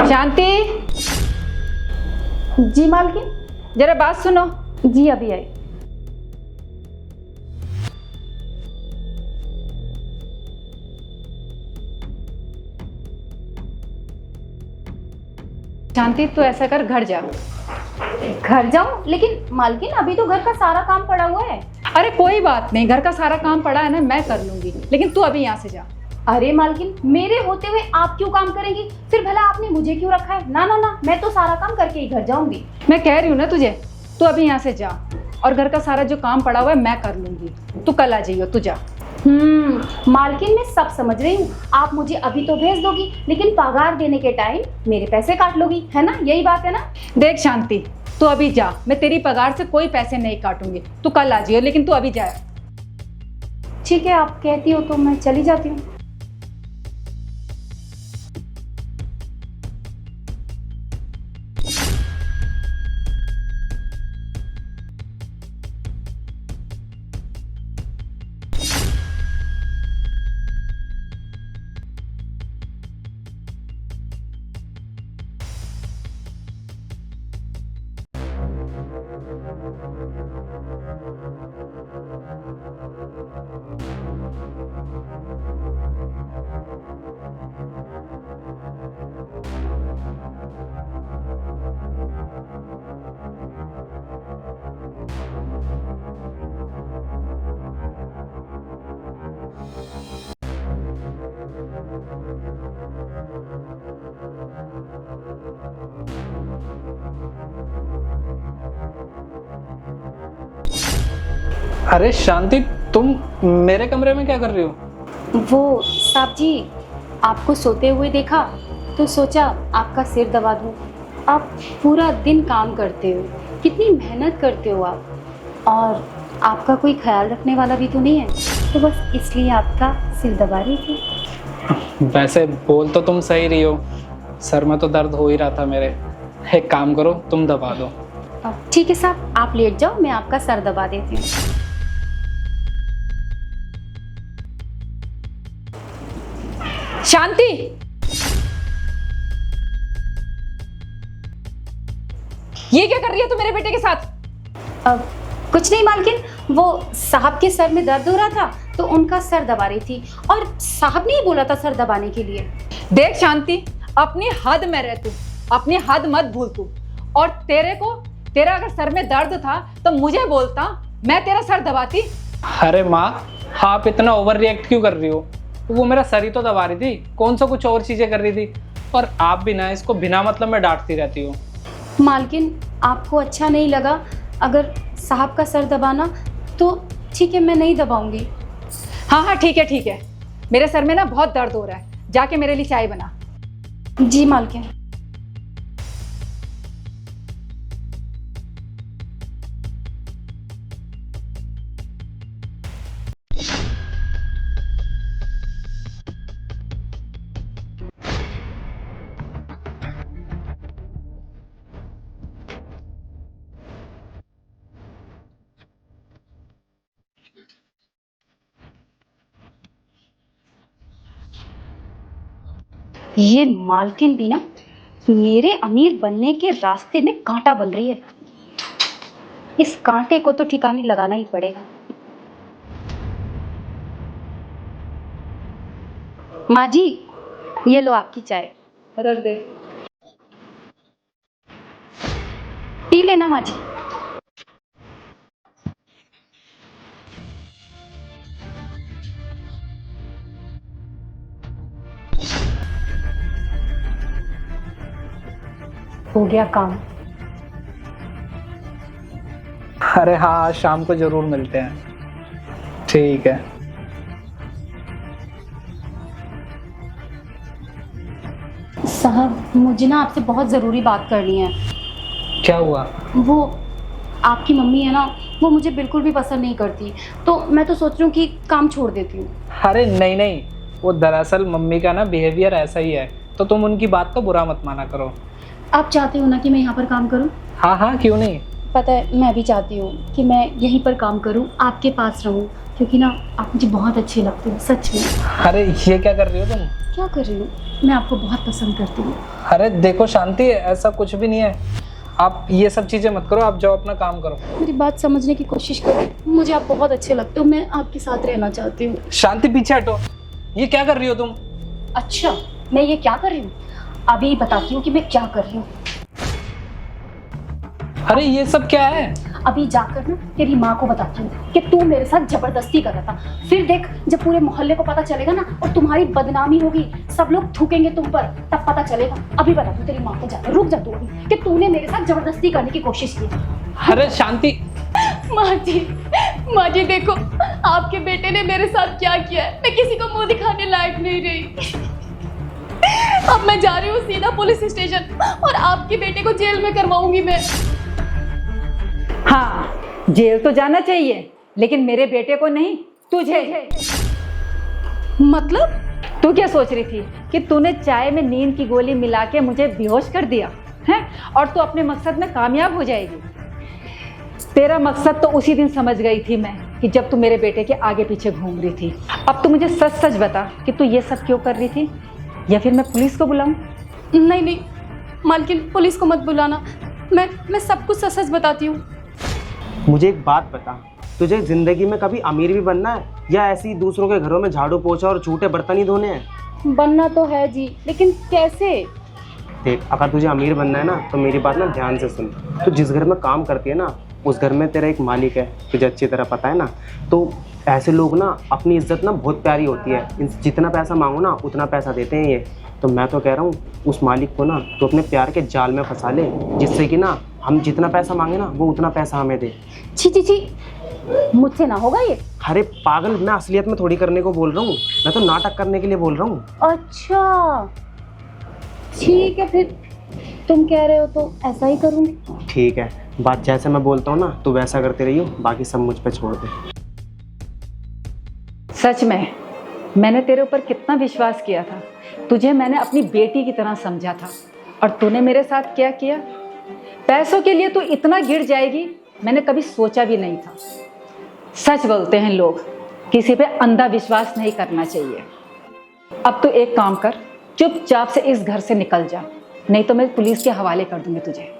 शांति, जी मालकिन। जरा बात सुनो। जी अभी आई। शांति, तू ऐसा कर, घर जा। घर जाऊं? लेकिन मालकिन अभी तो घर का सारा काम पड़ा हुआ है। अरे कोई बात नहीं, घर का सारा काम पड़ा है ना, मैं कर लूंगी, लेकिन तू अभी यहाँ से जा। अरे मालकिन, मेरे होते हुए आप क्यों काम करेंगी? फिर भला आपने मुझे क्यों रखा है? ना ना ना, मैं तो सारा काम करके ही घर जाऊंगी। मैं कह रही हूँ ना तुझे, तू अभी यहाँ से जा, और घर का सारा जो काम पड़ा हुआ है मैं कर लूंगी। तू कल आ जाइयो, तू जा। मालकिन मैं सब समझ रही हूँ। आप मुझे अभी तो भेज दोगी, लेकिन पगार देने के टाइम मेरे पैसे काट लोगी, है ना? यही बात है ना? देख शांति, तू अभी जा, मैं तेरी पगार से कोई पैसे नहीं काटूंगी। तू कल आ जाइयो, लेकिन तू अभी जा। ठीक है, आप कहती हो तो मैं चली जाती हूँ। अरे शांति, तुम मेरे कमरे में क्या कर रही हो? वो साहब जी, आपको सोते हुए देखा तो सोचा आपका सिर दबा दूं। आप पूरा दिन काम करते हो, कितनी मेहनत करते हो आप, और आपका कोई ख्याल रखने वाला भी तो नहीं है, तो बस इसलिए आपका सिर दबा रही थी। वैसे बोल तो तुम सही रही हो, सर में तो दर्द हो ही रहा था मेरे। एक काम करो, तुम दबा दो। ठीक है साहब, आप लेट जाओ, मैं आपका सर दबा देती हूँ। शांति, ये क्या कर रही है तू मेरे बेटे के साथ? कुछ नहीं मालकिन, वो साहब के सर में दर्द हो रहा था तो उनका सर दबा रही थी, और साहब ने ही बोला था सर दबाने के लिए। देख शांति, अपनी हद में रह तू, अपनी हद मत भूल तू। और तेरा अगर सर में दर्द था तो मुझे बोलता, मैं तेरा सर दबाती। अरे माँ, आप इतना ओवर रिएक्ट क्यों कर रही हो? वो मेरा सर ही तो दबा रही थी, कौन सा कुछ और चीजें कर रही थी। और आप भी ना इसको बिना मतलब में डांटती रहती हो। मालकिन, आपको अच्छा नहीं लगा अगर साहब का सर दबाना, तो ठीक है, मैं नहीं दबाऊंगी। हाँ ठीक है, मेरे सर में ना बहुत दर्द हो रहा है, जाके मेरे लिए चाय बना। जी मालकिन। ये मालकिन भी ना मेरे अमीर बनने के रास्ते में कांटा बन रही है। इस कांटे को तो ठिकाने लगाना ही पड़ेगा। माँ जी, ये लो आपकी चाय। रख दे। पी लेना माँ जी। हो गया काम। अरे हाँ, आज शाम को जरूर मिलते हैं। ठीक है। साहब, मुझे ना आपसे बहुत ज़रूरी बात करनी है। क्या हुआ? वो आपकी मम्मी है ना, वो मुझे बिल्कुल भी पसंद नहीं करती, तो मैं तो सोच रही हूँ कि काम छोड़ देती हूँ। अरे नहीं नहीं, वो दरअसल मम्मी का ना बिहेवियर ऐसा ही है, तो तुम उनकी बात को बुरा मत माना करो। आप चाहते हो ना कि मैं यहाँ पर काम करूँ? हाँ हाँ, क्यों नहीं। पता है मैं भी चाहती हूँ कि मैं यहीं पर काम करूँ, आपके पास रहूँ, क्योंकि ना आप मुझे बहुत अच्छे लगते हो सच में। अरे ये क्या कर रही हो तुम? क्या कर रही हूँ, मैं आपको बहुत पसंद करती हूँ। अरे देखो शांति, ऐसा कुछ भी नहीं है। आप ये सब चीजें मत करो, आप जाओ अपना काम करो। मेरी बात समझने की कोशिश करो, मुझे आप बहुत अच्छे लगते हो, मैं आपके साथ रहना चाहती हूँ। शांति पीछे हटो, ये क्या कर रही हो तुम? अच्छा, मैं ये क्या कर रही हूँ, अभी बताती हूँ कि मैं क्या कर रही हूँ। अरे ये सब क्या है? अभी जाकर ना तेरी माँ को बताती हूँ कि तू मेरे साथ जबरदस्ती कर रहा था। फिर देख, जब पूरे मोहल्ले को पता चलेगा ना और तुम्हारी बदनामी होगी, सब लोग थूकेंगे तुम पर, तब पता चलेगा। अभी बताती हूँ तेरी माँ को जाकर, रुक जा तू अभी, कि तूने मेरे साथ जबरदस्ती करने की कोशिश की। अरे शांति, माँ जी देखो, आपके बेटे ने मेरे साथ क्या किया है। मैं किसी को मुंह दिखाने लायक नहीं रही। अब मैं जा रही हूँ सीधा पुलिस स्टेशन और आपके बेटे को जेल में करवाऊंगी मैं। हाँ, जेल तो जाना चाहिए, लेकिन मेरे बेटे को नहीं, तुझे। मतलब? तू क्या सोच रही थी कि तूने चाय में नींद की गोली मिला के मुझे बेहोश कर दिया है और तू अपने मकसद में कामयाब हो जाएगी? तेरा मकसद तो उसी दिन समझ गई थी मैं कि जब तू मेरे बेटे के आगे पीछे घूम रही थी। अब तू मुझे सच सच बता कि तू ये सब क्यों कर रही थी, या फिर मैं पुलिस को बुलाऊं? नहीं नहीं मालकिन, पुलिस को मत बुलाना, मैं सब कुछ सच सच बताती हूँ। मुझे एक बात बता, तुझे जिंदगी में कभी अमीर भी बनना है या ऐसे ही दूसरों के घरों में झाड़ू पोछा और झूठे बर्तन ही धोने हैं? बनना तो है जी, लेकिन कैसे? देख, अगर तुझे अमीर बनना है ना तो मेरी बात ना ध्यान से सुन। तो जिस घर में काम करती है ना, उस घर में तेरा एक मालिक है, तुझे अच्छी तरह पता है ना। तो ऐसे लोग ना, अपनी इज्जत ना बहुत प्यारी होती है, जितना पैसा मांगो ना उतना पैसा देते हैं ये। तो मैं तो कह रहा हूँ उस मालिक को ना तो अपने प्यार के जाल में फंसा ले, जिससे कि ना हम जितना पैसा मांगे ना वो उतना पैसा हमें दे। छी छी छी, मुझसे ना होगा ये। अरे पागल, मैं असलियत में थोड़ी करने को बोल रहा हूँ, मैं तो नाटक करने के लिए बोल रहा हूँ। अच्छा ठीक है, फिर तुम कह रहे हो तो ऐसा ही करूँगी। ठीक है, बात जैसे मैं बोलता हूँ ना तो वैसा करते रहियो, बाकी सब मुझ पे छोड़ दे। सच में मैंने तेरे ऊपर कितना विश्वास किया था, तुझे मैंने अपनी बेटी की तरह समझा था, और तूने मेरे साथ क्या किया। पैसों के लिए तू इतना गिर जाएगी मैंने कभी सोचा भी नहीं था। सच बोलते हैं लोग, किसी पे अंधा विश्वास नहीं करना चाहिए। अब तो एक काम कर, चुपचाप से इस घर से निकल जा, नहीं तो मैं पुलिस के हवाले कर दूंगी तुझे।